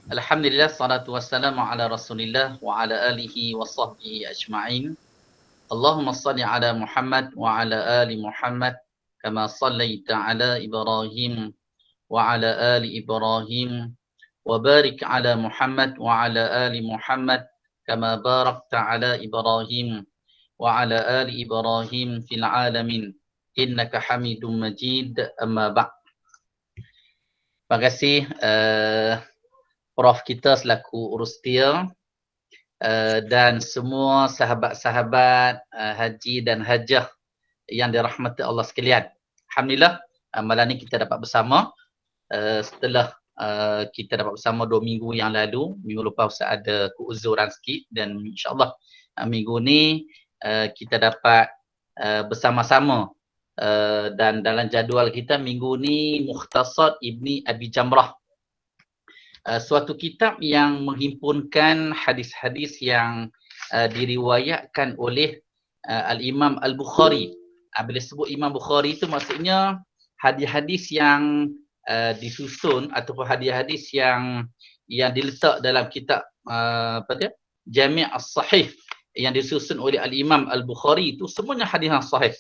Alhamdulillah, salatu wassalamu ala rasulillah wa ala alihi wa sahbihi ajma'in. Allahumma salli ala Muhammad wa ala ali Muhammad kama sallaita ala Ibrahim wa ala ali Ibrahim wa barik ala Muhammad wa ala ali Muhammad kama barakta ala Ibrahim wa ala ali Ibrahim fil alamin innaka Hamidum Majid. Amma ba'd. Terima kasih Prof kita selaku urus dia dan semua sahabat-sahabat haji dan hajah yang dirahmati Allah sekalian. Alhamdulillah malam ni kita dapat bersama setelah kita dapat bersama 2 minggu yang lalu. Minggu lepas Ustaz ada keuzuran sikit dan insyaAllah minggu ni kita dapat bersama-sama dan dalam jadual kita minggu ni Mukhtasar Ibni Abi Jamrah. Suatu kitab yang menghimpunkan hadis-hadis yang diriwayatkan oleh Al-Imam Al-Bukhari. Bila sebut Imam Bukhari itu maksudnya hadis-hadis yang disusun ataupun hadis-hadis yang diletak dalam kitab Jami' As-Sahih yang disusun oleh Al-Imam Al-Bukhari itu semuanya hadis yang sahih.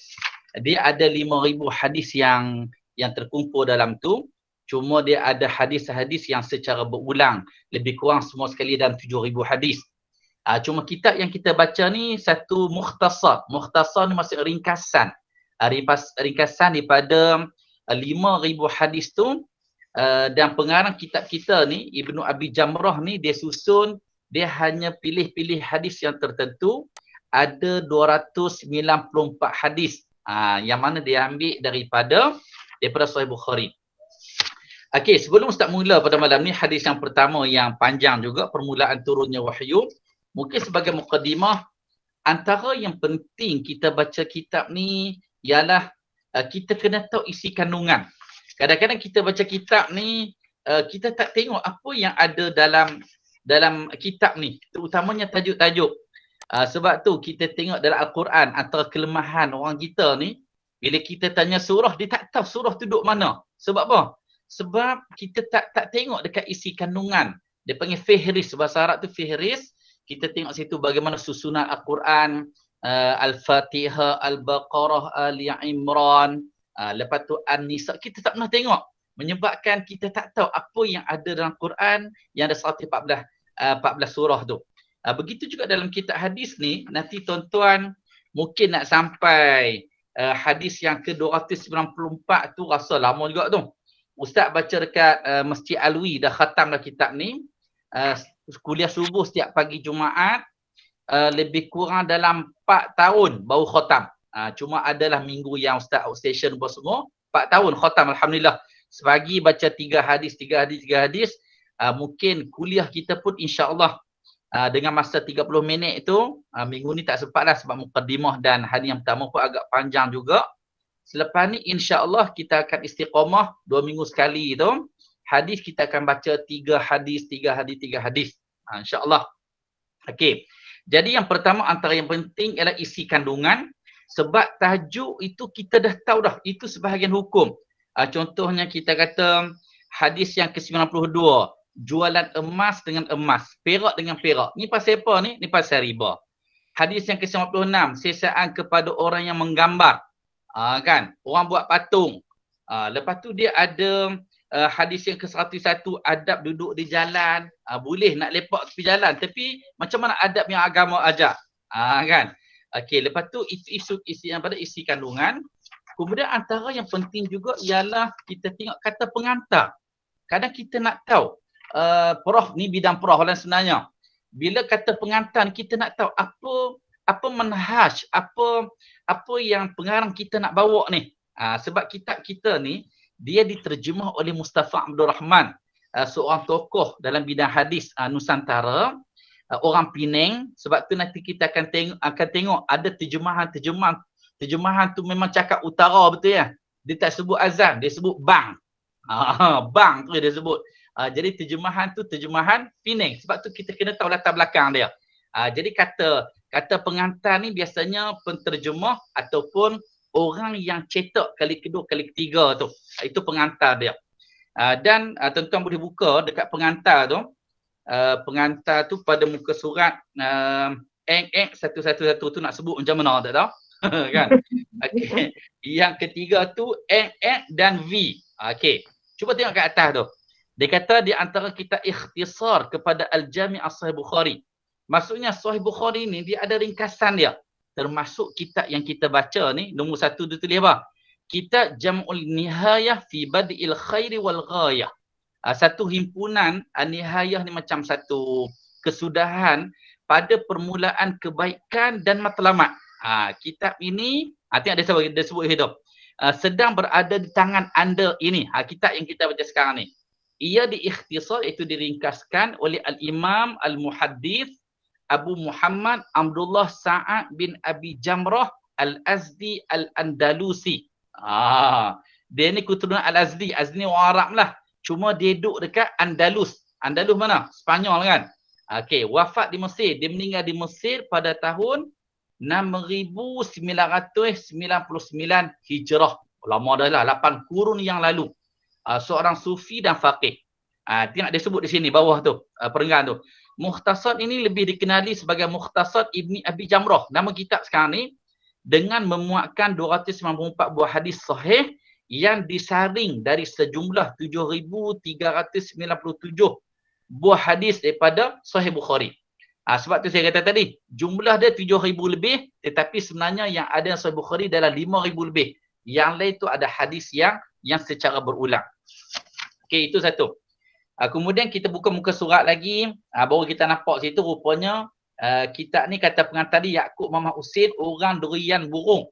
Dia ada 5,000 hadis yang terkumpul dalam tu. Cuma dia ada hadis-hadis yang secara berulang. Lebih kurang semua sekali dalam 7,000 hadis. Cuma kitab yang kita baca ni satu mukhtasar. Mukhtasar ni maksud ringkasan. Ringkasan daripada 5,000 hadis tu. Dan pengarang kitab kita ni, Ibnu Abi Jamrah ni, dia susun, dia hanya pilih-pilih hadis yang tertentu. Ada 294 hadis. Yang mana dia ambil daripada Sahih Bukhari. Okey, sebelum Ustaz mula pada malam ni, hadis yang pertama yang panjang juga, permulaan turunnya wahyu. Mungkin sebagai mukadimah, antara yang penting kita baca kitab ni ialah kita kena tahu isi kandungan. Kadang-kadang kita baca kitab ni, kita tak tengok apa yang ada dalam kitab ni, terutamanya tajuk-tajuk. Sebab tu kita tengok dalam Al-Quran, antara kelemahan orang kita ni, bila kita tanya surah, dia tak tahu surah tu duduk mana. Sebab apa? Sebab kita tak tengok dekat isi kandungan. Dia panggil fihris, bahasa Arab tu fihris. Kita tengok situ bagaimana susunan Al-Quran, Al-Fatihah, Al-Baqarah, Ali Imran, lepas tu An-Nisa. Kita tak pernah tengok. Menyebabkan kita tak tahu apa yang ada dalam Quran yang ada 114 surah tu. Begitu juga dalam kitab hadis ni, nanti tuan-tuan mungkin nak sampai hadis yang ke-294 tu rasa lama juga tu. Ustaz baca dekat Masjid Alwi, dah khatam dah kitab ni. Kuliah subuh setiap pagi Jumaat, lebih kurang dalam 4 tahun baru khatam. Cuma adalah minggu yang Ustaz outstation buat semua, 4 tahun khatam Alhamdulillah. Sepagi baca 3 hadis, mungkin kuliah kita pun insya-Allah dengan masa 30 minit itu, minggu ni tak sempat lah sebab mukadimah dan hadis yang pertama pun agak panjang juga. Selepas ni insya-Allah kita akan istiqamah 2 minggu sekali tu. Hadis kita akan baca 3 hadis. Insya-Allah. Okey. Jadi yang pertama antara yang penting ialah isi kandungan. Sebab tajuk itu kita dah tahu dah. Itu sebahagian hukum. Contohnya kita kata hadis yang ke-92. Jualan emas dengan emas. Perak dengan perak. Ni pasal apa ni? Ni pasal riba. Hadis yang ke-96. Sesaan kepada orang yang menggambar. Kan? Orang buat patung. Lepas tu dia ada hadis yang ke-101, adab duduk di jalan. Boleh nak lepak tepi jalan. Tapi macam mana adab yang agama ajar? Kan? Okey, lepas tu isi kandungan. Kemudian antara yang penting juga ialah kita tengok kata pengantar. Kadang kita nak tahu, Prof ni bidang Prof lah sebenarnya. Bila kata pengantar kita nak tahu apa manhaj, apa yang pengarang kita nak bawa ni. Sebab kitab kita ni, dia diterjemah oleh Mustafa Abdul Rahman, seorang tokoh dalam bidang hadis Nusantara, orang Penang. Sebab tu nanti kita akan tengok ada terjemahan tu memang cakap utara betul ya. Dia tak sebut azan, dia sebut bang. Bang tu dia sebut. Jadi terjemahan tu terjemahan Penang. Sebab tu kita kena tahu latar belakang dia. Jadi kata pengantar ni biasanya penterjemah ataupun orang yang cetak kali kedua, kali ketiga tu. Itu pengantar dia. Dan tuan-tuan boleh buka dekat pengantar tu. pengantar tu pada muka surat X111 tu nak sebut macam mana tak tahu. Kan? Okey. Yang ketiga tu X dan V. Okey. Cuba tengok kat atas tu. Dia kata di antara kita ikhtisar kepada Al-Jami' As-Sahih Bukhari. Maksudnya Sahih Bukhari ni dia ada ringkasan dia. Termasuk kitab yang kita baca ni, nombor 1 dia tulis apa? Kitab Jam'ul Nihayah fi Bad'il Khairi wal Ghayah. Satu himpunan, Nihayah ni macam satu kesudahan pada permulaan kebaikan dan matlamat. Kitab ini, tengok dia sebut hidup. Sedang berada di tangan anda ini. Kitab yang kita baca sekarang ni. Ia diikhtisar, iaitu diringkaskan oleh Al-Imam Al-Muhaddith Abu Muhammad Abdullah Sa'ad bin Abi Jamrah Al-Azdi Al-Andalusi. Dia ni keturunan Al-Azdi. Azdi ni orang Arab lah. Cuma dia duduk dekat Andalus. Andalus mana? Spanyol kan? Okey, wafat di Mesir. Dia meninggal di Mesir pada tahun 6999 Hijrah. Lama dah lah, 8 kurun yang lalu. Seorang sufi dan faqih. Tengok dia sebut di sini bawah tu, perenggan tu. Mukhtasar ini lebih dikenali sebagai Mukhtasar Ibni Abi Jamrah. Nama kitab sekarang ni dengan memuatkan 294 buah hadis sahih yang disaring dari sejumlah 7,397 buah hadis daripada Sahih Bukhari. Sebab tu saya kata tadi, jumlah dia 7,000 lebih, tetapi sebenarnya yang ada Sahih Bukhari dalam 5,000 lebih. Yang lain tu ada hadis yang secara berulang. Okey, itu satu. Kemudian kita buka muka surat lagi, baru kita nampak situ rupanya kitab ni kata pengantar ni Yaqub Muhammad Usaid orang durian burung.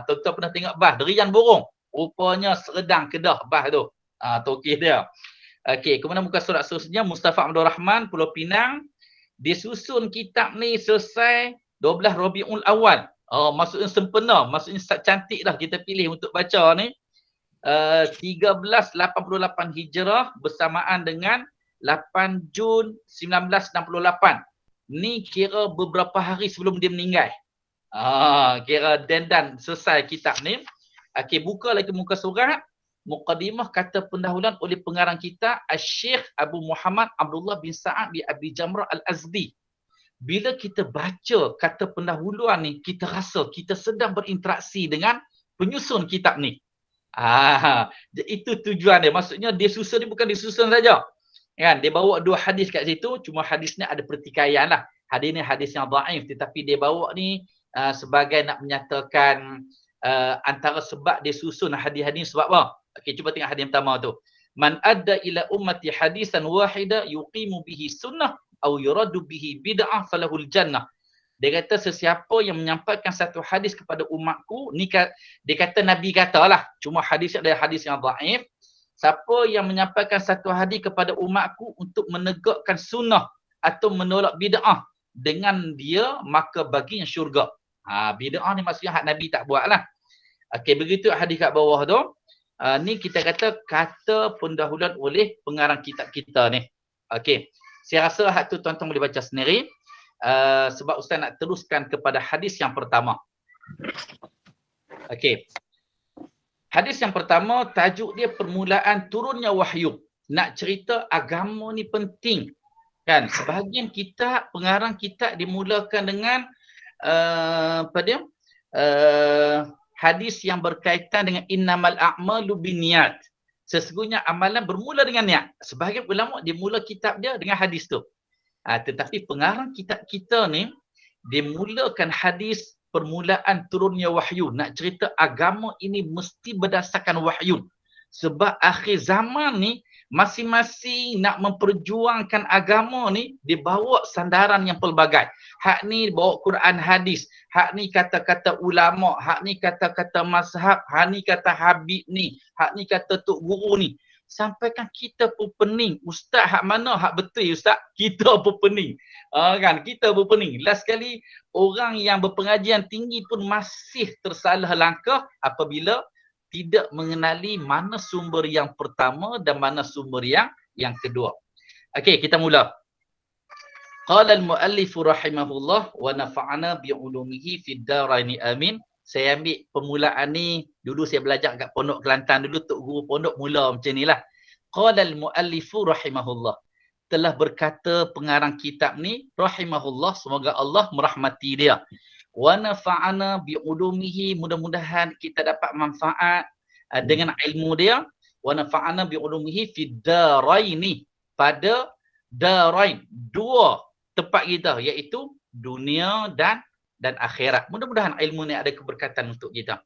Tuan-tuan pernah tengok bah durian burung? Rupanya Seredang Kedah bah tu. Tokeh dia. Okey, kemudian muka surat seterusnya Mustafa Abdul Rahman Pulau Pinang. Dia susun kitab ni selesai 12 Rabiul Awal. Maksudnya sempena, maksudnya cantik dah kita pilih untuk baca ni. 1388 Hijrah bersamaan dengan 8 Jun 1968. Ni kira beberapa hari sebelum dia meninggal. Kira dan selesai kitab ni. Okey, buka lagi muka surat. Muqaddimah kata pendahuluan oleh pengarang kita Syekh Abu Muhammad Abdullah bin Sa'ad bin Abi Jamrah Al-Azdi. Bila kita baca kata pendahuluan ni, kita rasa kita sedang berinteraksi dengan penyusun kitab ni. Itu tujuan dia. Maksudnya dia susun ni bukan disusun saja. Kan? Dia bawa 2 hadis kat situ, cuma hadis ni ada pertikaian lah. Hadis ni hadis yang dhaif, tetapi dia bawa ni sebagai nak menyatakan antara sebab dia susun hadis-hadis sebab apa? Okey, cuba tengok hadis pertama tu. Man adda ila ummati hadisan wahida yuqimu bihi sunnah au yuradu bihi bid'ah falahul jannah. Dia kata sesiapa yang menyampaikan satu hadis kepada umatku, ni dia kata Nabi katalah, cuma hadis adalah hadis yang dhaif. Siapa yang menyampaikan satu hadis kepada umatku untuk menegakkan sunnah atau menolak bid'ah, dengan dia maka baginya syurga. Bid'ah ni maksudnya hak Nabi tak buat lah. Okey, begitu hadis kat bawah tu. Ni kita kata pendahuluan oleh pengarang kitab kita ni. Okey. Saya rasa hak tu tuan-tuan boleh baca sendiri. Sebab Ustaz nak teruskan kepada hadis yang pertama. Okey. Hadis yang pertama, tajuk dia permulaan turunnya wahyu. Nak cerita agama ni penting. Kan? Sebahagian kitab, pengarang kitab dimulakan dengan hadis yang berkaitan dengan innamal a'malu binniyat. Sesungguhnya amalan bermula dengan niat. Sebahagian ulama dia mula kitab dia dengan hadis tu. Tetapi pengarang kitab kita ni dia mulakan hadis permulaan turunnya wahyu. Nak cerita agama ini mesti berdasarkan wahyu. Sebab akhir zaman ni masing-masing nak memperjuangkan agama ni dibawa sandaran yang pelbagai. Hak ni bawa Quran hadis, hak ni kata-kata ulama, hak ni kata-kata mazhab, hak ni kata habib ni, hak ni kata tok guru ni. Sampaikan kita pun pening. Ustaz hak mana hak betul ustaz? Kita pun pening. Kan kita pun pening. Last sekali orang yang berpengajian tinggi pun masih tersalah langkah apabila tidak mengenali mana sumber yang pertama dan mana sumber yang kedua. Okey, kita mula. Qala al-muallif rahimahullah wa nafa'ana bi ulumihi fid darain amin. Saya ambil permulaan ni dulu saya belajar kat Pondok Kelantan dulu, tok guru pondok mula macam nilah. Qala al-muallif rahimahullah. telah berkata pengarang kitab ni rahimahullah, semoga Allah merahmati dia. Wa nafa'ana bi ulumihi, mudah-mudahan kita dapat manfaat dengan ilmu dia. Wa nafa'ana bi ulumihi fid daraini, pada darain, dua tempat kita, iaitu dunia dan akhirat. Mudah-mudahan ilmu ni ada keberkatan untuk kita.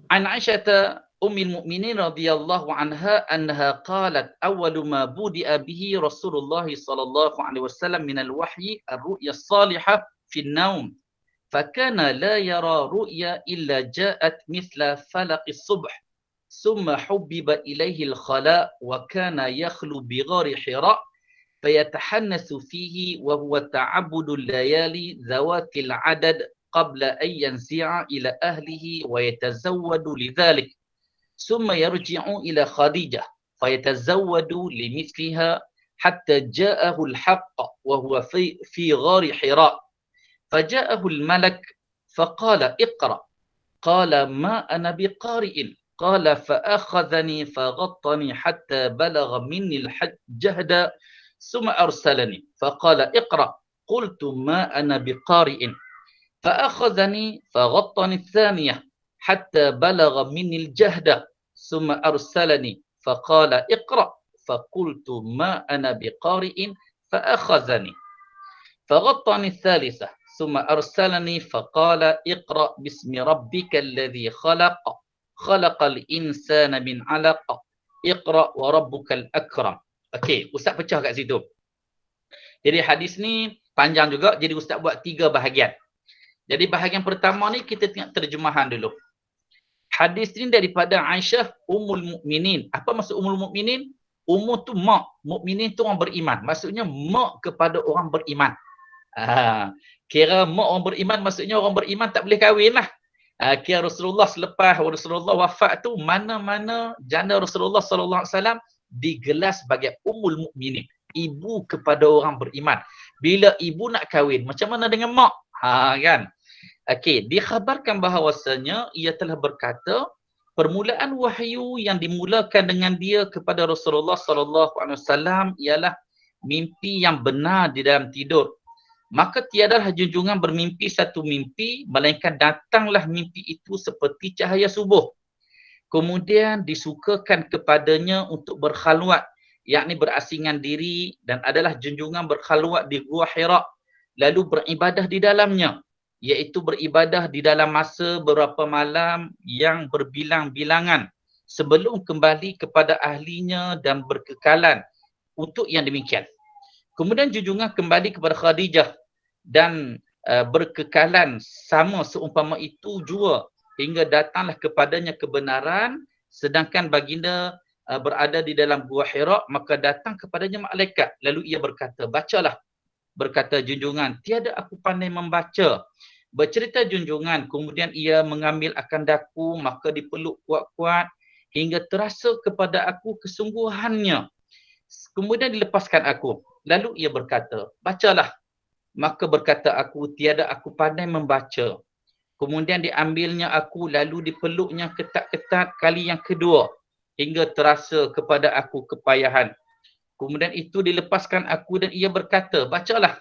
An Aisyah Ummul Mukminin radhiyallahu anha annaha qalat awwalu ma budi'a bihi Rasulullah sallallahu alaihi wasallam min al-wahyi ar-ru'ya as-salihah fi an-nawm. فكان لا يرى رؤيا إلا جاءت مثل فلق الصبح ثم حبب إليه الخلاء وكان يخلو بغار حراء فيتحنث فيه وهو تعبد الليالي ذوات العدد قبل أن ينزع إلى أهله ويتزود لذلك ثم يرجع إلى خديجة فيتزود لمثلها حتى جاءه الحق وهو في غار حراء فجاءه الملك فقال اقرأ قال ما أنا بقارئ قال فأخذني فغطني حتى بلغ مني الجهد ثم أرسلني فقال اقرأ قلت ما أنا بقارئ فأخذني فغطني الثانية حتى بلغ مني الجهد ثم أرسلني فقال اقرأ فقلت ما أنا بقارئ فأخذني فغطني الثالثة ثم أرسلني فقال اقرأ باسم ربك الذي خلق الإنسان من علق اقرأ وربك الأكرم. Okey, Ustaz pecah kat situ. Jadi hadis ni panjang juga, jadi Ustaz buat 3 bahagian. Jadi bahagian pertama ni kita tengok terjemahan dulu. Hadis ni daripada Aisyah Ummul Mukminin. Apa maksud Ummul Mukminin? Ummu tu mak, mukminin tu orang beriman. Maksudnya mak kepada orang beriman. Kira mak orang beriman, maksudnya orang beriman tak boleh kahwin lah. Kira Rasulullah selepas Rasulullah wafat tu, mana-mana janda Rasulullah sallallahu alaihi wasallam digelar sebagai Ummul Mukminin, ibu kepada orang beriman. Bila ibu nak kahwin, macam mana dengan mak? Kan? Okey, dikhabarkan bahawasanya ia telah berkata, permulaan wahyu yang dimulakan dengan dia kepada Rasulullah sallallahu alaihi wasallam ialah mimpi yang benar di dalam tidur. Maka tiadalah junjungan bermimpi satu mimpi, melainkan datanglah mimpi itu seperti cahaya subuh. Kemudian disukakan kepadanya untuk berkhalwat, yakni berasingan diri, dan adalah junjungan berkhalwat di Gua Hira, lalu beribadah di dalamnya, iaitu beribadah di dalam masa beberapa malam yang berbilang-bilangan sebelum kembali kepada ahlinya dan berkekalan untuk yang demikian. Kemudian junjungan kembali kepada Khadijah dan berkekalan sama seumpama itu jua hingga datanglah kepadanya kebenaran, sedangkan baginda berada di dalam Gua Hira, maka datang kepadanya malaikat. Lalu ia berkata, bacalah. Berkata junjungan, tiada aku pandai membaca. Bercerita junjungan, kemudian ia mengambil akan daku, maka dipeluk kuat-kuat hingga terasa kepada aku kesungguhannya. Kemudian dilepaskan aku. Lalu ia berkata, bacalah. Maka berkata aku, tiada aku pandai membaca. Kemudian diambilnya aku, lalu dipeluknya ketat-ketat kali yang kedua, hingga terasa kepada aku kepayahan. Kemudian itu dilepaskan aku dan ia berkata, bacalah.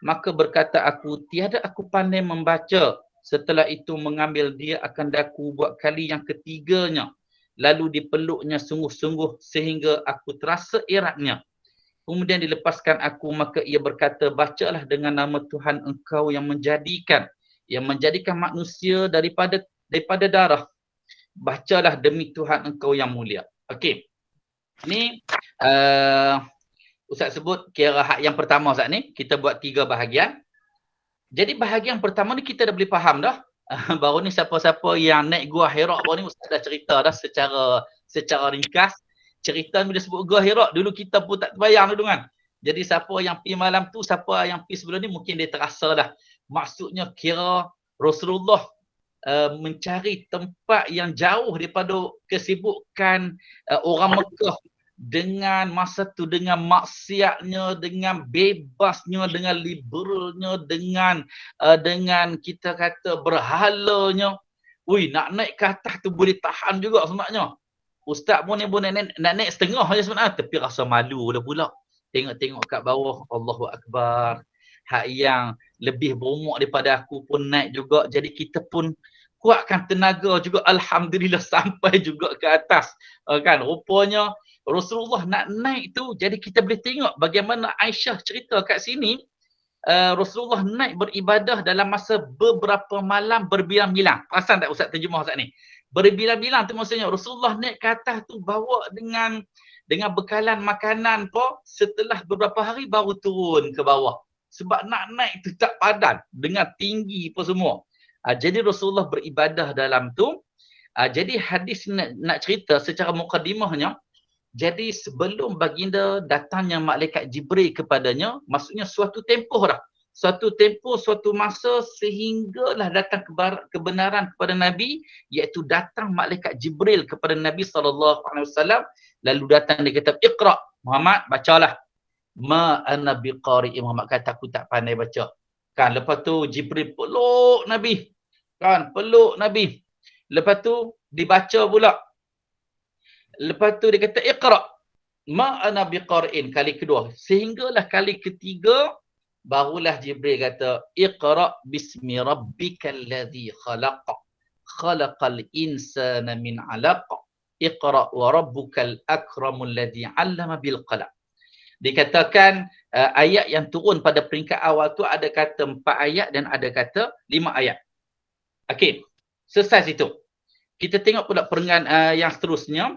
Maka berkata aku, tiada aku pandai membaca. Setelah itu mengambil dia akan daku buat kali yang ketiganya. Lalu dipeluknya sungguh-sungguh sehingga aku terasa eratnya. Kemudian dilepaskan aku, maka ia berkata, bacalah dengan nama Tuhan engkau yang menjadikan manusia daripada darah. Bacalah demi Tuhan engkau yang mulia. Okey. Ni Ustaz sebut kira hak yang pertama Ustaz ni, kita buat 3 bahagian. Jadi bahagian pertama ni kita dah boleh faham dah. Baru ni siapa-siapa yang naik Gua Hira baru ni Ustaz dah cerita dah secara ringkas. Cerita bila sebut Gua Hira, dulu kita pun tak terbayang dulu kan. Jadi siapa yang pergi malam tu, siapa yang pergi sebelum ni, mungkin dia terasa dah. Maksudnya kira Rasulullah mencari tempat yang jauh daripada kesibukan orang Mekah, dengan masa tu, dengan maksiatnya, dengan bebasnya, dengan liberalnya, dengan kita kata berhalanya. Ui, nak naik ke atas tu boleh tahan juga sebenarnya. Ustaz pun ni nak naik setengah je sebenarnya, tapi rasa malu dah pula. tengok-tengok kat bawah, Allahu Akbar. Hak yang lebih berumur daripada aku pun naik juga. Jadi kita pun kuatkan tenaga juga. Alhamdulillah sampai juga ke atas. Kan, rupanya Rasulullah nak naik tu. Jadi kita boleh tengok bagaimana Aisyah cerita kat sini. Rasulullah naik beribadah dalam masa beberapa malam berbilang-bilang. Perasan tak Ustaz terjemah Ustaz ni? Berbilang-bilang tu maksudnya Rasulullah naik ke atas tu bawa dengan bekalan makanan po, setelah beberapa hari baru turun ke bawah. Sebab nak naik tu tak padan dengan tinggi apa semua. Jadi Rasulullah beribadah dalam tu. Jadi hadis nak cerita secara mukadimahnya. Jadi sebelum baginda datangnya malaikat Jibril kepadanya, maksudnya suatu tempoh dah. Suatu tempoh, suatu masa sehinggalah datang kebenaran kepada Nabi, iaitu datang malaikat Jibril kepada Nabi SAW. Lalu datang dia kata, Iqra' Muhammad, bacalah. Ma ana biqari'i. Muhammad kata, aku tak pandai baca. Kan, lepas tu Jibril peluk Nabi. Kan, peluk Nabi. Lepas tu dibaca pula. Lepas tu dia kata, Iqra' ma ana biqari'in. Kali kedua. Sehinggalah kali ketiga, barulah Jibril kata, Iqra' bismi rabbikal ladzi khalaq. Khalaqal insana min 'alaq. Iqra' wa rabbukal akramul ladzi 'allama bil qalam. Dikatakan ayat yang turun pada peringkat awal tu ada kata 4 ayat dan ada kata 5 ayat. Okey. Selesai situ. Kita tengok pula perenggan yang seterusnya.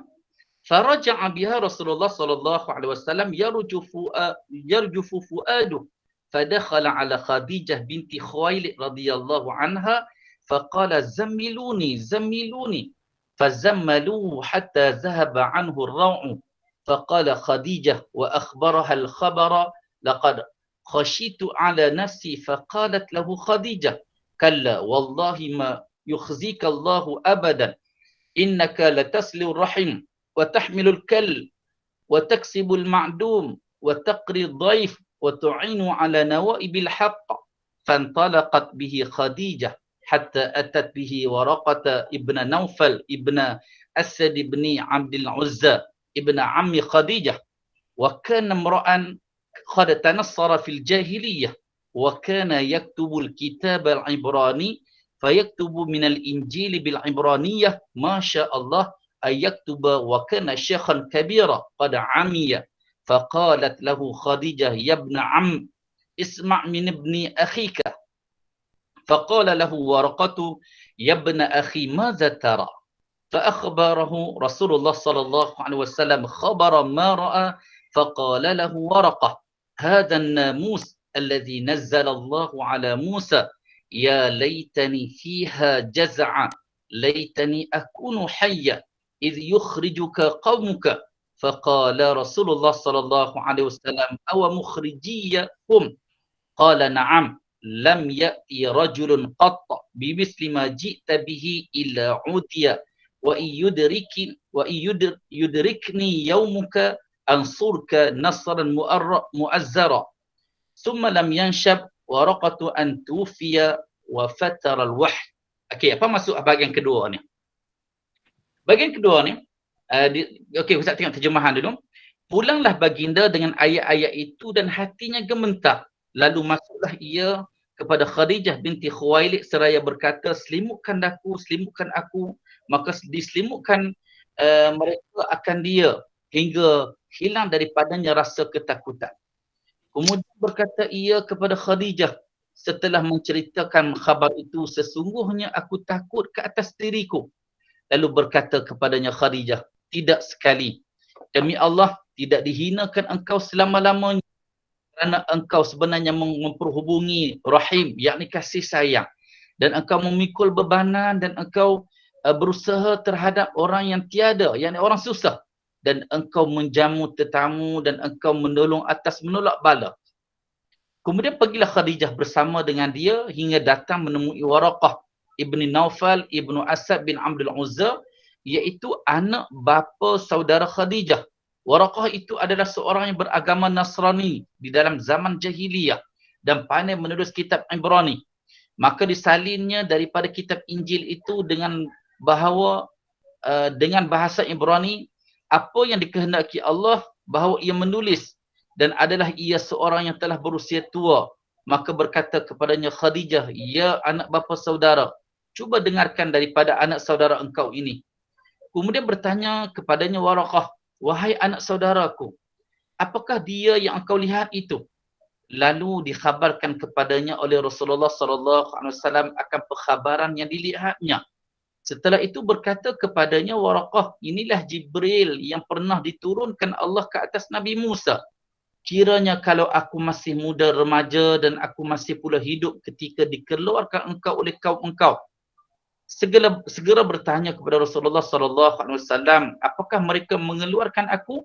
Faraja'a biha Rasulullah sallallahu alaihi wasallam yarjufu fuaduh. فدخل على خديجة بنت خويلد رضي الله عنها فقال زملوني فزملوه حتى ذهب عنه الروع فقال خديجة وأخبرها الخبر لقد خشيت على نفسي فقالت له خديجة كلا والله ما يخزيك الله أبدا إنك لتصل الرحم وتحمل الكل وتكسب المعدوم وتقري الضيف وتعين على نوائب الحق. فانطلقت به خديجة حتى أتت به ورقة ابن نوفل ابن أسد بن عبد العزى ابن عم خديجة وكان امرأ قد تنصر في الجاهلية وكان يكتب الكتاب العبراني فيكتب من الإنجيل بالعبرانية ما شاء الله أن يكتب وكان شيخا كبيرا قد عمي. فقالت له خديجة يا ابن عم اسمع من ابن أخيك. فقال له ورقة يا ابن أخي ماذا ترى؟ فأخبره رسول الله صلى الله عليه وسلم خبر ما رأى. فقال له ورقة هذا الناموس الذي نزل الله على موسى يا ليتني فيها جزعا ليتني أكون حيا إذ يخرجك قومك. فقال رسول الله صلى الله عليه وسلم أو مخرجيهم؟ قال نعم لم يأتي رجل قط بمثل ما جئت به إلا عودي وإن يدركني يومك أنصرك نصرا مؤزرا. ثم لم ينشب ورقة أن توفي وفتر الوحي. Okey, apa maksud bahagian kedua ni? Bahagian kedua ni, okey, Ustaz tengok terjemahan dulu. Pulanglah baginda dengan ayat-ayat itu dan hatinya gemetar. Lalu masuklah ia kepada Khadijah binti Khuwailid seraya berkata, selimutkan aku. Maka diselimutkan mereka akan dia hingga hilang daripadanya rasa ketakutan. Kemudian berkata ia kepada Khadijah setelah menceritakan khabar itu, sesungguhnya aku takut ke atas diriku. Lalu berkata kepadanya Khadijah, tidak sekali. Demi Allah, tidak dihinakan engkau selama-lamanya kerana engkau sebenarnya memperhubungi rahim, yakni kasih sayang. Dan engkau memikul bebanan dan engkau berusaha terhadap orang yang tiada, yakni orang susah. Dan engkau menjamu tetamu dan engkau menolong atas menolak bala. Kemudian pergilah Khadijah bersama dengan dia hingga datang menemui Waraqah ibni Naufal ibnu Asad bin Abdul Uzza, iaitu anak bapa saudara Khadijah. Waraqah itu adalah seorang yang beragama Nasrani di dalam zaman jahiliyah dan pandai menulis kitab Ibrani. Maka disalinnya daripada kitab Injil itu dengan bahasa Ibrani apa yang dikehendaki Allah, bahawa ia menulis dan adalah ia seorang yang telah berusia tua. Maka berkata kepadanya Khadijah, ya anak bapa saudara, cuba dengarkan daripada anak saudara engkau ini. Kemudian bertanya kepadanya Waraqah, wahai anak saudaraku, apakah dia yang engkau lihat itu? Lalu dikhabarkan kepadanya oleh Rasulullah sallallahu alaihi wasallam akan perkhabaran yang dilihatnya. Setelah itu berkata kepadanya Waraqah, inilah Jibril yang pernah diturunkan Allah ke atas Nabi Musa. Kiranya kalau aku masih muda remaja dan aku masih pula hidup ketika dikeluarkan engkau oleh kaum engkau, segera bertanya kepada Rasulullah sallallahu alaihi wasallam, apakah mereka mengeluarkan aku?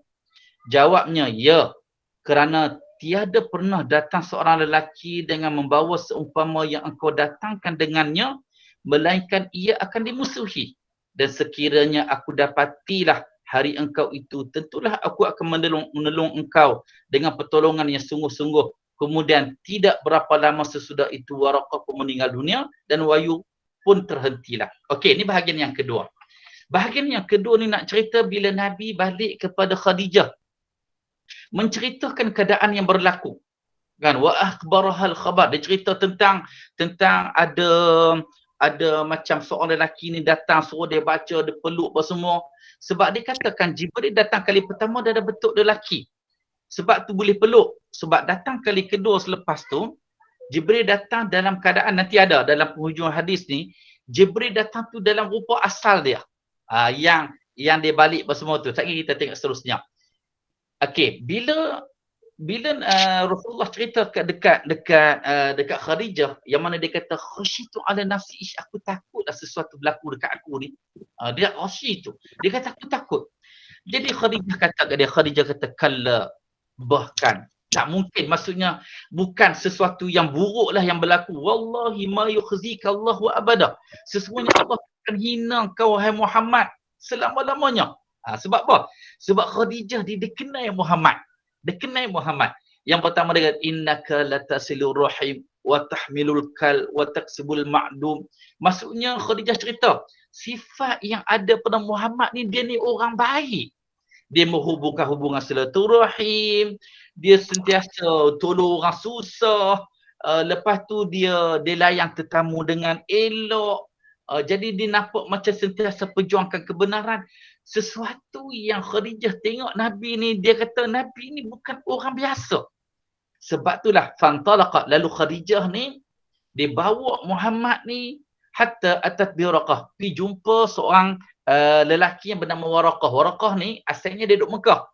Jawabnya, ya, kerana tiada pernah datang seorang lelaki dengan membawa seumpama yang engkau datangkan dengannya, melainkan ia akan dimusuhi. Dan sekiranya aku dapatilah hari engkau itu, tentulah aku akan menolong engkau dengan pertolongan yang sungguh-sungguh. Kemudian tidak berapa lama sesudah itu Waraqah pun meninggal dunia dan wahyu pun terhentilah. Okey, ini bahagian yang kedua. Bahagian yang kedua ni nak cerita bila Nabi balik kepada Khadijah, menceritakan keadaan yang berlaku. Kan, wa akhbarahal khabar, dia cerita tentang ada macam seorang lelaki ni datang suruh dia baca, dia peluk apa semua. Sebab dia katakan Jibril datang kali pertama dia ada bentuk lelaki. Sebab tu boleh peluk. Sebab datang kali kedua selepas tu, Jibril datang dalam keadaan, nanti ada dalam penghujung hadis ni, Jibril datang tu dalam rupa asal dia. Yang dia balik apa semua tu. Sekejap kita tengok seterusnya. Okey, bila Rasulullah cerita dekat Khadijah, yang mana dia kata khasyitu ala nafsi, aku takutlah sesuatu berlaku dekat aku ni. Dia khasyi tu. Dia kata aku takut. Jadi Khadijah kata kalla, bahkan tak mungkin, maksudnya bukan sesuatu yang buruk lah yang berlaku. Wallahi ma yukhzika Allah wa abada. Sesungguhnya Allah akan hina kau wahai Muhammad selama-lamanya. Sebab apa? Sebab Khadijah dia dikenal Muhammad. Dikenal Muhammad. Yang pertama dia kata innaka latasilur rahim wa tahmilul kal wa taksibul ma'dum. Maksudnya Khadijah cerita sifat yang ada pada Muhammad ni, dia ni orang baik. Dia menghubungkan hubungan silaturahim, dia sentiasa tolong orang susah, lepas tu dia layan tetamu dengan elok. Jadi dia nampak macam sentiasa perjuangkan kebenaran. Sesuatu yang Khadijah tengok Nabi ni, dia kata Nabi ni bukan orang biasa. Sebab itulah fantalaqa, lalu Khadijah ni dia bawa Muhammad ni hatta atat bi Waraqah, pergi jumpa seorang lelaki yang bernama Waraqah. Waraqah ni asalnya dia duduk Mekah.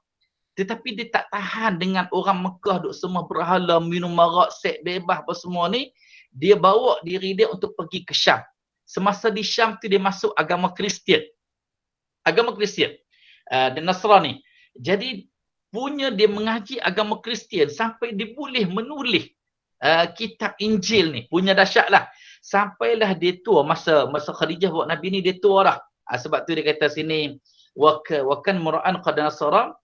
Tetapi dia tak tahan dengan orang Mekah duk semua berhala, minum marak, seks bebas apa semua ni. Dia bawa diri dia untuk pergi ke Syam. Semasa di Syam tu dia masuk agama Kristian. Agama Kristian. Dan Nasrani. Jadi punya dia mengaji agama Kristian sampai dia boleh menulis kitab Injil ni. Punya dahsyat lah. Sampailah dia tua, masa Khadijah buat Nabi ni dia tua dah. Sebab tu dia kata sini wa kan mura'an qad nasara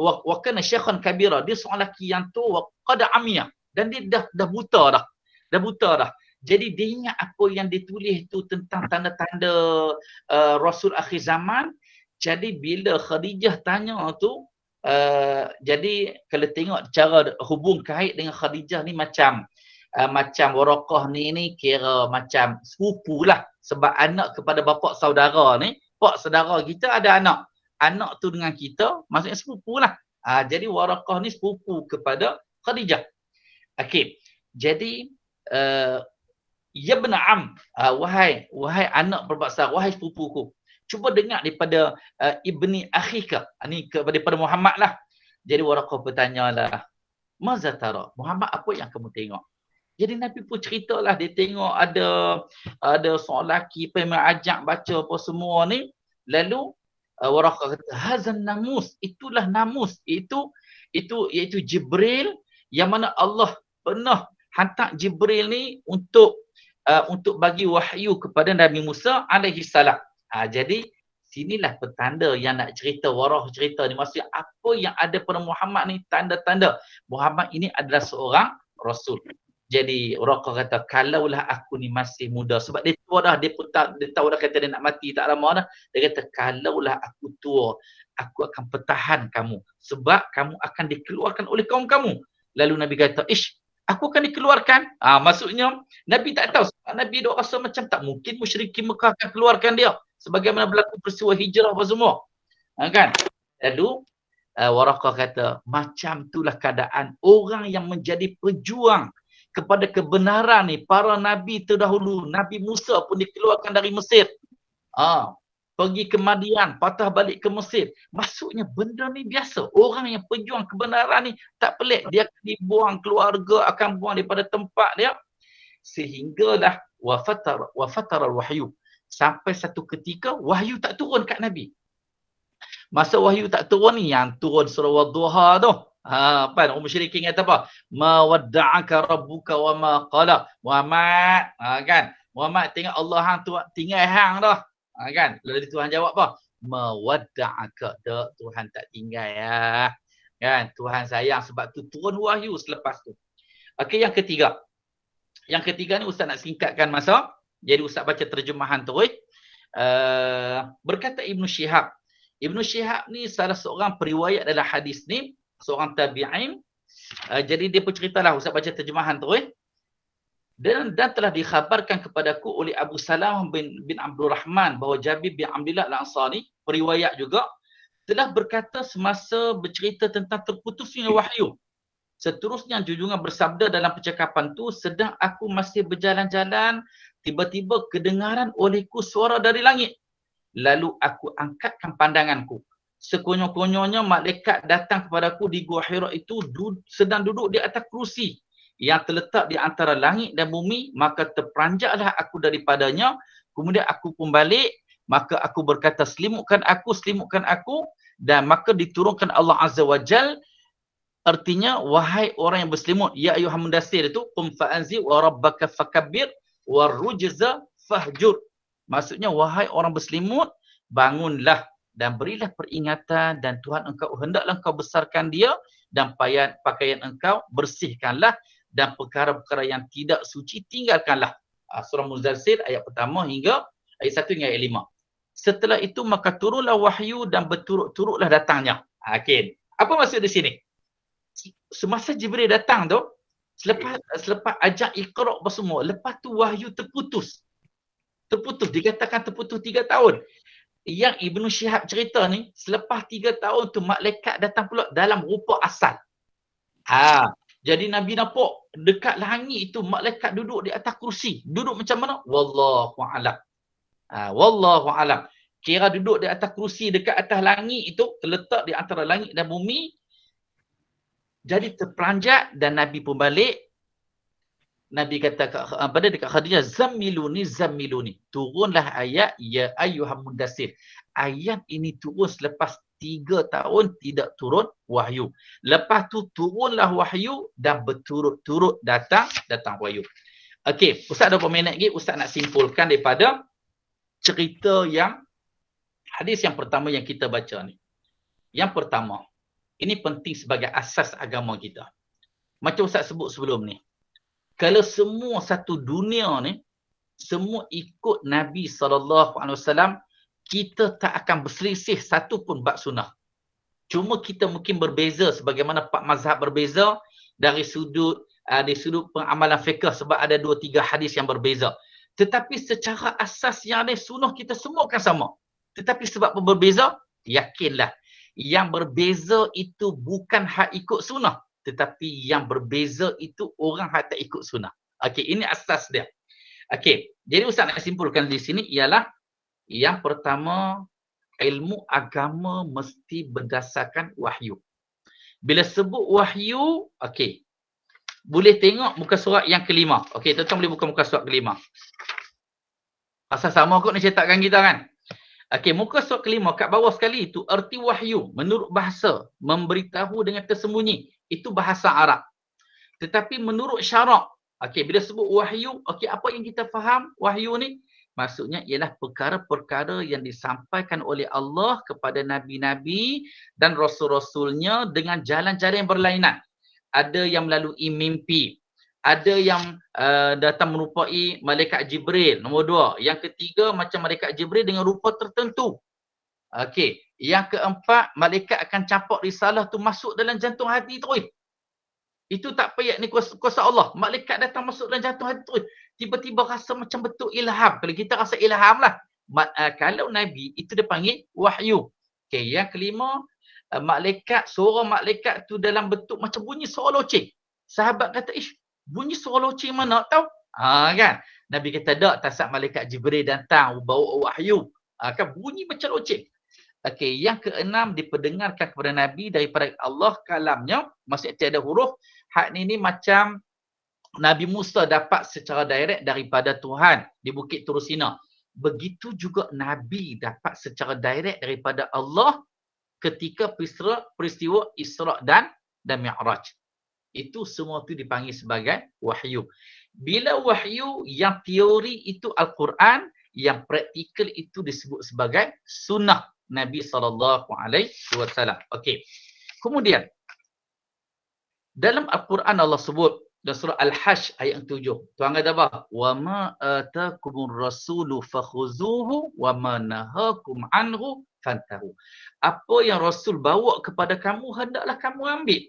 wa kana syaikhan kabira, dia seorang lelaki yang tua, qad amiyah, dan dia dah buta dah. Dah buta dah. Jadi dia ingat apa yang ditulis tu tentang tanda-tanda Rasul akhir zaman. Jadi bila Khadijah tanya tu, jadi kalau tengok cara hubung kait dengan Khadijah ni macam Waraqah ni kira macam sepupu lah. Sebab anak kepada bapa saudara ni, pak saudara kita ada anak. Anak tu dengan kita, maksudnya sepupu lah. Jadi Waraqah ni sepupu kepada Khadijah. Okey. Jadi ya bena'am, wahai anak berbangsa, wahai sepupuku, cuba dengar daripada ibni akhika, ni daripada Muhammad lah. Jadi Waraqah bertanya lah, maza tara, Muhammad apa yang kamu tengok? Jadi Nabi pun ceritalah, dia tengok ada seorang lelaki yang ajak baca apa semua ni. Lalu Waraqah kata hazan namus, itulah namus, iaitu Jibril, yang mana Allah pernah hantar Jibril ni untuk bagi wahyu kepada Nabi Musa alaihi salam. Jadi sinilah petanda yang nak cerita Waraqah cerita ni, maksudnya apa yang ada pada Muhammad ni, tanda-tanda Muhammad ini adalah seorang rasul. Jadi Waraqah kata kalaulah aku ni masih muda, sebab dia tua dah, dia tahu dah kata dia nak mati tak lama dah. Dia kata kalaulah aku tua, aku akan pertahan kamu sebab kamu akan dikeluarkan oleh kaum kamu. Lalu Nabi kata, ish, aku akan dikeluarkan. Maksudnya Nabi tak tahu. Nabi dok rasa macam tak mungkin musyrikin Mekah akan keluarkan dia. Sebagaimana berlaku peristiwa hijrah apa semua. Kan? Lalu Waraqah kata, macam itulah keadaan orang yang menjadi pejuang kepada kebenaran ni. Para Nabi terdahulu. Nabi Musa pun dikeluarkan dari Mesir. Pergi ke Madian, patah balik ke Mesir. Maksudnya benda ni biasa. Orang yang pejuang kebenaran ni tak pelik. Dia akan dibuang, keluarga akan buang daripada tempat dia. Sehinggalah wafatar al-wahyu. Sampai satu ketika wahyu tak turun kat Nabi. Masa wahyu tak turun ni, yang turun surah Wadduha tu. Apa orang musyrikin kata apa? Ma wadda'aka rabbuka wa ma qala. Muhammad, kan? Muhammad tengok Allah hang tu tinggal hang dah. Kan? Lalu Tuhan jawab apa? Ma wadda'aka. Tuhan tak tinggal ya. Kan? Tuhan sayang sebab tu turun wahyu selepas tu. Okey, yang ketiga. Yang ketiga ni Ustaz nak singkatkan masa. Jadi Ustaz baca terjemahan terus. Berkata Ibn Shihab. Ibn Shihab ni salah seorang periwayat dalam hadis ni, seorang tabi'in. Jadi dia berceritalah, Ustaz baca terjemahan tu. Dan telah dikhabarkan kepadaku oleh Abu Salam bin Abdul Rahman bahawa Jabir bin Abdullah Al-Ansari, periwayat juga, telah berkata semasa bercerita tentang terputusnya wahyu. Seterusnya junjungan bersabda dalam percakapan tu, sedang aku masih berjalan-jalan, tiba-tiba kedengaran olehku suara dari langit. Lalu aku angkatkan pandanganku. Sekonyong-konyongnya malaikat datang kepadaku di Gua Hira itu sedang duduk di atas kerusi yang terletak di antara langit dan bumi. Maka terperanjaklah aku daripadanya. Kemudian aku pun balik. Maka aku berkata, selimutkan aku. Dan maka diturunkan Allah Azza wa Jal. Artinya, wahai orang yang berselimut. Ya ayyuhal mudaththir itu. Qum fa'anzi wa rabbaka fakabbir wa rujza fahjur. Maksudnya, wahai orang berselimut, bangunlah dan berilah peringatan dan Tuhan engkau hendaklah engkau besarkan dia dan pakaian engkau bersihkanlah dan perkara-perkara yang tidak suci tinggalkanlah. Surah Muzazzil ayat pertama hingga ayat 1 hingga ayat 5. Setelah itu maka turunlah wahyu dan berturut-turutlah datangnya. Okay. Apa maksud di sini? Semasa Jibril datang tu, selepas ajak Iqra' apa semua, lepas tu wahyu terputus. Dikatakan terputus 3 tahun. Yang Ibn Shihab cerita ni, selepas 3 tahun tu malaikat datang pula dalam rupa asal. Jadi Nabi nampak dekat langit itu malaikat duduk di atas kursi. Duduk macam mana? Wallahu a'lam. Wallahu a'lam. Kira duduk di atas kursi dekat atas langit itu, terletak di antara langit dan bumi. Jadi terperanjat dan Nabi pun balik. Nabi kata pada dekat Khadijah, Zammiluni. Turunlah ayat ya ayyuhal mudaththir. Ayat ini turun selepas 3 tahun tidak turun wahyu. Lepas tu turunlah wahyu dan berturut-turut datang wahyu. Okey, Ustaz ada berapa minit lagi? Ustaz nak simpulkan daripada cerita yang hadis yang pertama yang kita baca ni. Yang pertama, ini penting sebagai asas agama kita. Macam Ustaz sebut sebelum ni. Kalau semua satu dunia ni, semua ikut Nabi SAW, kita tak akan berselisih satu pun bab sunnah. Cuma kita mungkin berbeza sebagaimana 4 mazhab berbeza dari sudut pengamalan fiqh sebab ada 2-3 hadis yang berbeza. Tetapi secara asas yang ada sunnah kita semua akan sama. Tetapi sebab berbeza, yakinlah. Yang berbeza itu bukan hak ikut sunnah. Tetapi yang berbeza itu orang hak tak ikut sunnah. Okey, ini asas dia. Okey, jadi Ustaz nak simpulkan di sini ialah yang pertama, ilmu agama mesti berdasarkan wahyu. Bila sebut wahyu, okey. Boleh tengok muka surat yang kelima. Okey, tuan-tuan boleh buka muka surat kelima. Asal sama kot ni cetakkan kita kan. Okey, muka surat kelima kat bawah sekali itu erti wahyu menurut bahasa, memberitahu dengan tersembunyi. Itu bahasa Arab. Tetapi menurut syarak, okey, bila sebut wahyu, okey, apa yang kita faham wahyu ni? Maksudnya ialah perkara-perkara yang disampaikan oleh Allah kepada nabi-nabi dan rasul-rasulnya dengan jalan-jalan yang berlainan. Ada yang melalui mimpi, ada yang datang merupai malaikat Jibril, nombor 2. Yang ketiga macam malaikat Jibril dengan rupa tertentu. Okey, yang keempat, malaikat akan campak risalah tu masuk dalam jantung hati terus. Itu tak payah ni kuasa Allah. Malaikat datang masuk dalam jantung hati terus. Tiba-tiba rasa macam betul ilham. Kalau kita rasa ilham lah. Kalau Nabi, itu dia panggil wahyu. Okey, yang kelima, suara malaikat tu dalam bentuk macam bunyi suara loceng. Sahabat kata, ish, bunyi suara loceng mana tahu? Kan? Nabi kata, tak saat malaikat Jibril datang bawa wahyu. Kan bunyi macam loceng. Okey, yang keenam diperdengarkan kepada Nabi daripada Allah kalamnya, maksudnya tiada huruf. Hak ni macam Nabi Musa dapat secara direct daripada Tuhan di Bukit Tur Sina. Begitu juga Nabi dapat secara direct daripada Allah ketika peristiwa Isra' dan Mi'raj. Itu semua tu dipanggil sebagai wahyu. Bila wahyu, yang teori itu Al-Quran, yang praktikal itu disebut sebagai sunnah Nabi SAW. Okey. Kemudian, dalam Al-Quran Allah sebut, dalam surah Al-Hajj ayat 7. Tuhan kata apa? Wa ma atakumur rasulu fakhuzuhu wa ma nahakum anhu fantahu. Apa yang Rasul bawa kepada kamu, hendaklah kamu ambil.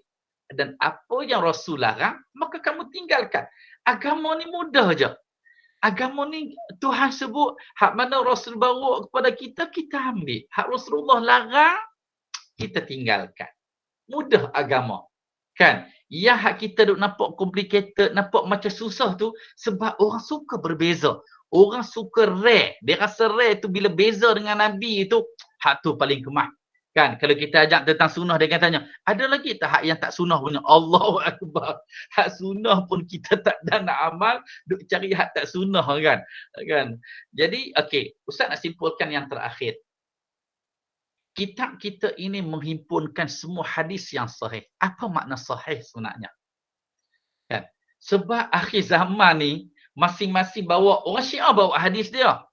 Dan apa yang Rasul larang, maka kamu tinggalkan. Agama ni mudah je. Agama ni Tuhan sebut, hak mana Rasul bawa kepada kita, kita ambil. Hak Rasulullah larang, kita tinggalkan. Mudah agama. Kan? Yang hak kita duk nampak complicated, nampak macam susah tu, sebab orang suka berbeza. Orang suka rare. Dia rasa rare tu bila beza dengan Nabi tu, hak tu paling kemah. Kan? Kalau kita ajak tentang sunnah, dia akan tanya, ada lagi tak hak yang tak sunnah punya? Allahu Akbar. Hak sunnah pun kita tak dah nak amal, duk cari hak tak sunnah kan? Jadi, okey, Ustaz nak simpulkan yang terakhir. Kitab kita ini menghimpunkan semua hadis yang sahih. Apa makna sahih sebenarnya? Kan? Sebab akhir zaman ni, masing-masing bawa, orang Syiah bawa hadis dia.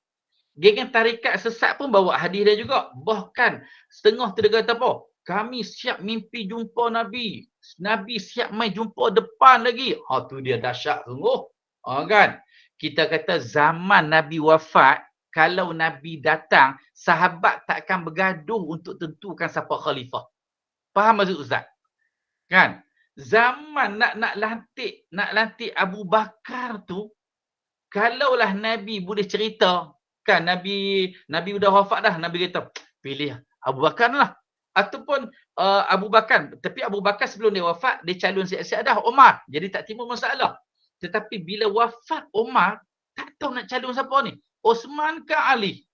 Geng tarikat sesat pun bawa hadis dia juga. Bahkan setengah tu dia kata apa? Kami siap mimpi jumpa Nabi. Nabi siap mai jumpa depan lagi. Tu dia dahsyat sungguh. Kan? Kita kata zaman Nabi wafat, kalau Nabi datang, sahabat takkan bergaduh untuk tentukan siapa khalifah. Faham maksud Ustaz? Kan? Zaman nak lantik Abu Bakar tu, kalaulah Nabi boleh cerita, kan Nabi dah wafat dah, Nabi kata pilih Abu Bakar lah. Ataupun Abu Bakar, tapi Abu Bakar sebelum dia wafat, dia calon siap-siap dah Umar. Jadi tak timbul masalah. Tetapi bila wafat Umar, tak tahu nak calon siapa ni. Osman ke Ali?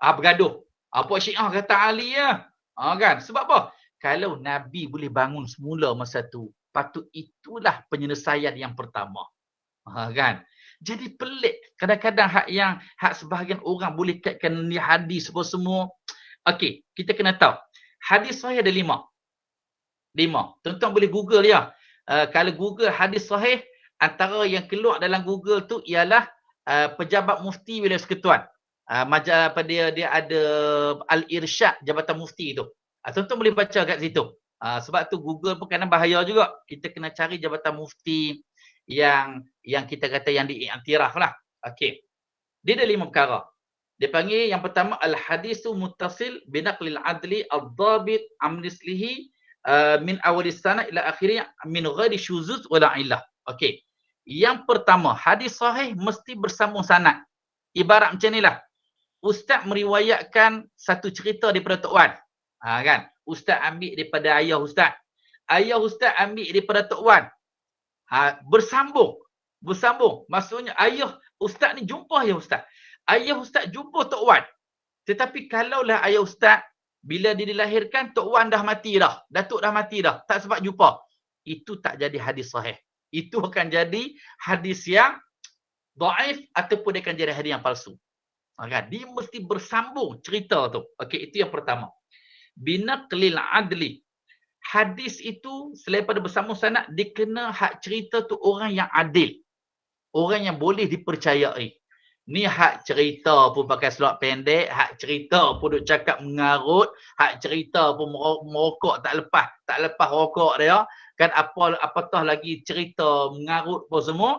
Bergaduh. Apa Syiah kata Ali ya? Kan? Sebab apa? Kalau Nabi boleh bangun semula masa tu, patut itulah penyelesaian yang pertama. Kan? Jadi pelik. Kadang-kadang hak sebahagian orang boleh kaitkan ni hadis semua. Okey, kita kena tahu. Hadis sahih ada 5. Tuan-tuan boleh Google ya. Kalau Google hadis sahih, antara yang keluar dalam Google tu ialah pejabat mufti wilayah Persekutuan. Dia ada Al-Irsyad Jabatan Mufti tu. Tuan-tuan boleh baca kat situ. Sebab tu Google pun kadang bahaya juga. Kita kena cari Jabatan Mufti yang kita kata yang diiktiraf lah. Okey. Dia ada 5 perkara. Dia panggil yang pertama al-hadisu muttasil binaqlil adli ad-dhabit amnislihi min awalis sana ila akhirnya min ghairi syuzuz wala illah. Okey. Yang pertama, hadis sahih mesti bersambung sanad. Ibarat macam inilah. Ustaz meriwayatkan satu cerita daripada Tok Wan. Kan? Ustaz ambil daripada ayah Ustaz. Ayah Ustaz ambil daripada Tok Wan. Bersambung. Maksudnya ayah Ustaz ni jumpa ayah Ustaz. Ayah Ustaz jumpa Tok Wan. Tetapi kalaulah ayah Ustaz, bila dia dilahirkan, Tok Wan dah mati dah. Datuk dah mati dah. Tak sempat jumpa. Itu tak jadi hadis sahih. Itu akan jadi hadis yang dhaif ataupun dia akan jadi hadis yang palsu. Dia mesti bersambung cerita tu. Okey, itu yang pertama. Binaqlil adli. Hadis itu selain pada bersambung sanad, dia kena hak cerita tu orang yang adil. Orang yang boleh dipercayai. Ni hak cerita pun pakai selak pendek, hak cerita pun duk cakap mengarut, hak cerita pun merokok tak lepas rokok dia, kan apatah lagi cerita mengarut pun semua,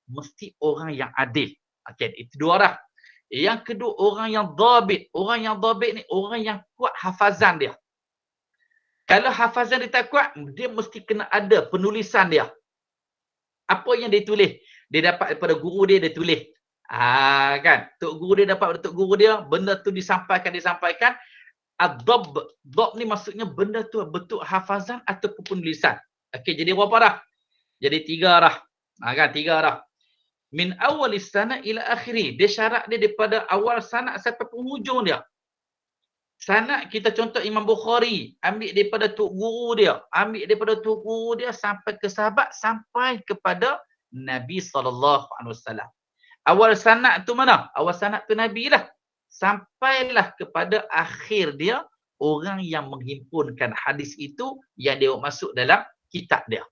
mesti orang yang adil. Okey, itu dua dah. Yang kedua, orang yang dhabit. Orang yang dhabit ni orang yang kuat hafazan dia. Kalau hafazan dia tak kuat, dia mesti kena ada penulisan dia. Apa yang dia tulis? Dia dapat daripada guru dia, dia tulis. Kan? Tok guru dia dapat daripada tok guru dia, benda tu disampaikan. Ad-dhab. Dhab ni maksudnya benda tu bentuk hafazan ataupun penulisan. Okey, jadi berapa dah? Jadi 3 dah. Kan? 3 dah. Min awal sanad ila akhiri. Dia syarat dia daripada awal sanad sampai penghujung dia. Sanad kita contoh Imam Bukhari, ambil daripada tok guru dia, sampai ke sahabat, sampai kepada Nabi SAW. Awal sanad tu mana? Awal sanad tu Nabi lah. Sampailah kepada akhir dia, orang yang menghimpunkan hadis itu yang dia masuk dalam kitab dia.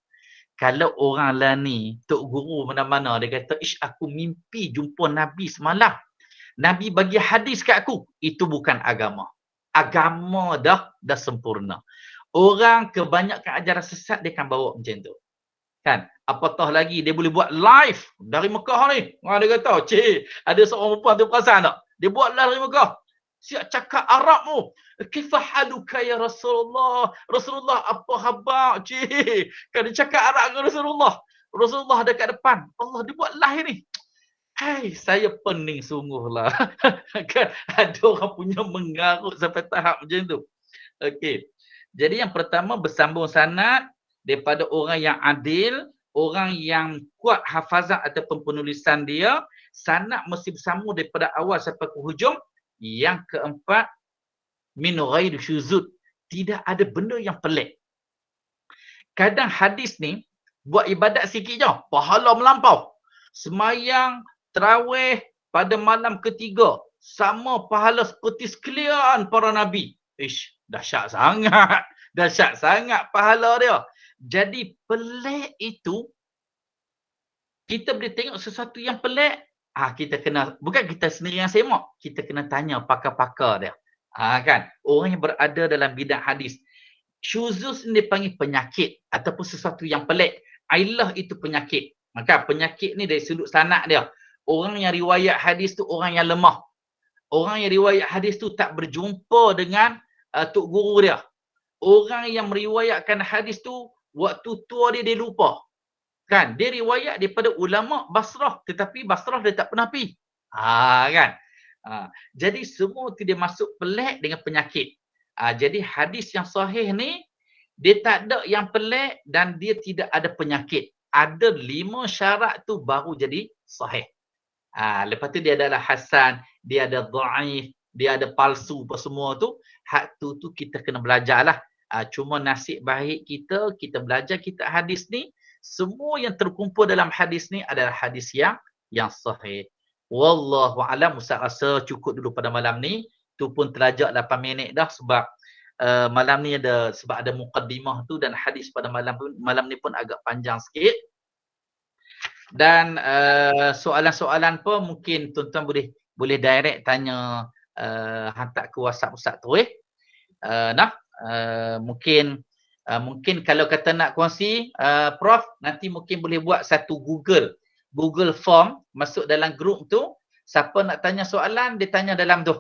Kalau orang lah ni, tok guru mana-mana, dia kata, ish aku mimpi jumpa Nabi semalam. Nabi bagi hadis kat aku. Itu bukan agama. Agama dah sempurna. Orang kebanyakan ajaran sesat dia akan bawa macam tu. Kan? Apatah lagi dia boleh buat live dari Mekah ni. Dia kata, cik, ada seorang perempuan tu perasan tak? Dia buat live dari Mekah. Siap cakap Arab tu. Kaifa haluka ya Rasulullah? Rasulullah apa khabar, cik? Kan dia cakap Arab dengan Rasulullah. Rasulullah dekat depan. Allah dia buat live ni. Hai, saya pening sungguhlah. Kan ada orang punya mengarut sampai tahap macam tu. Okey. Jadi yang pertama bersambung sanad daripada orang yang adil, orang yang kuat hafazan ataupun penulisan dia, sanad mesti bersambung daripada awal sampai ke hujung. Yang keempat, min ghairi syuzud. Tidak ada benda yang pelik. Kadang hadis ni buat ibadat sikit je, pahala melampau. Semayang tarawih pada malam ketiga sama pahala seperti sekalian para nabi. Ish, dahsyat sangat. Dahsyat sangat pahala dia. Jadi pelik itu, kita boleh tengok sesuatu yang pelik, kita kena, bukan kita sendiri yang semak, kita kena tanya pakar-pakar dia. Kan? Orang yang berada dalam bidang hadis. Syuzuz ni dipanggil penyakit ataupun sesuatu yang pelik. Ailah itu penyakit. Maka penyakit ni dari sudut sanad dia. Orang yang riwayat hadis tu orang yang lemah. Orang yang riwayat hadis tu tak berjumpa dengan tok guru dia. Orang yang meriwayatkan hadis tu waktu tua dia lupa. Kan? Dia riwayat daripada ulama Basrah, tetapi Basrah dia tak pernah pergi. Kan? Jadi semua tu dia masuk pelik dengan penyakit. Jadi hadis yang sahih ni dia tak ada yang pelik dan dia tidak ada penyakit. Ada 5 syarat tu baru jadi sahih. Lepas tu dia adalah hasan, dia ada dhaif, dia ada palsu, apa semua tu. Hak tu kita kena belajarlah. Cuma nasib baik kita belajar kitab hadis ni, semua yang terkumpul dalam hadis ni adalah hadis yang sahih. Wallahu alam. Ustaz rasa cukup dulu pada malam ni. Tu pun terlajak 8 minit dah sebab malam ni sebab ada muqaddimah tu dan hadis pada malam ni pun agak panjang sikit. Dan soalan-soalan pun mungkin tuan-tuan boleh direct tanya, hantar ke WhatsApp Ustaz tu mungkin kalau kata nak kongsi, Prof nanti mungkin boleh buat satu Google Form, masuk dalam grup tu, siapa nak tanya soalan dia tanya dalam tu.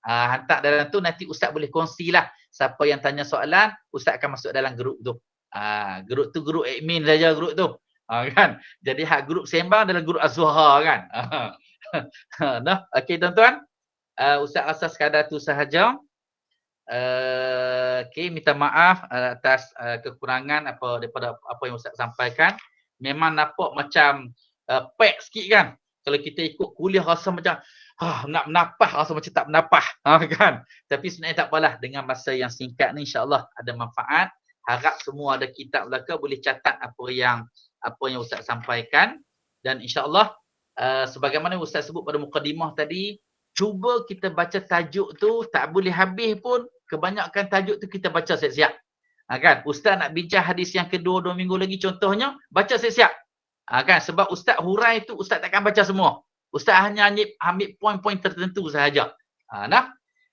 Hantar dalam tu, nanti Ustaz boleh kongsilah siapa yang tanya soalan, Ustaz akan masuk dalam grup tu. Grup tu grup admin saja grup tu. Kan? Jadi hak grup sembang dalam grup Az-Zuhra kan. Okey tuan-tuan. Ustaz rasa sekadar tu sahaja. Okey, minta maaf atas kekurangan daripada apa yang Ustaz sampaikan. Memang nampak macam pack sikit kan. Kalau kita ikut kuliah rasa macam nak menapah, rasa macam tak menapah. Kan? Tapi sebenarnya tak apalah, dengan masa yang singkat ni insya-Allah ada manfaat. Harap semua ada kitab belaka boleh catat apa yang Ustaz sampaikan, dan insya-Allah sebagaimana Ustaz sebut pada mukadimah tadi, cuba kita baca tajuk tu, tak boleh habis pun, kebanyakan tajuk tu kita baca siap-siap. Kan? Ustaz nak bincang hadis yang kedua 2 minggu lagi contohnya, baca siap-siap. Kan? Sebab Ustaz hurai tu Ustaz takkan baca semua. Ustaz hanya ambil poin-poin tertentu sahaja.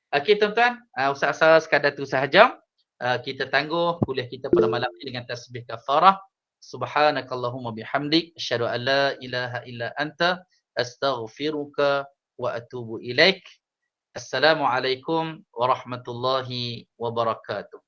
Okey tuan-tuan, Ustaz rasa sekadar tu sahaja. Kita tangguh kuliah kita pada malam ini dengan tasbih kafarah. Subhanakallahumma bihamdik, asyhadu an la ilaha illa anta, astaghfiruka wa atubu ilaik. Assalamualaikum warahmatullahi wabarakatuh.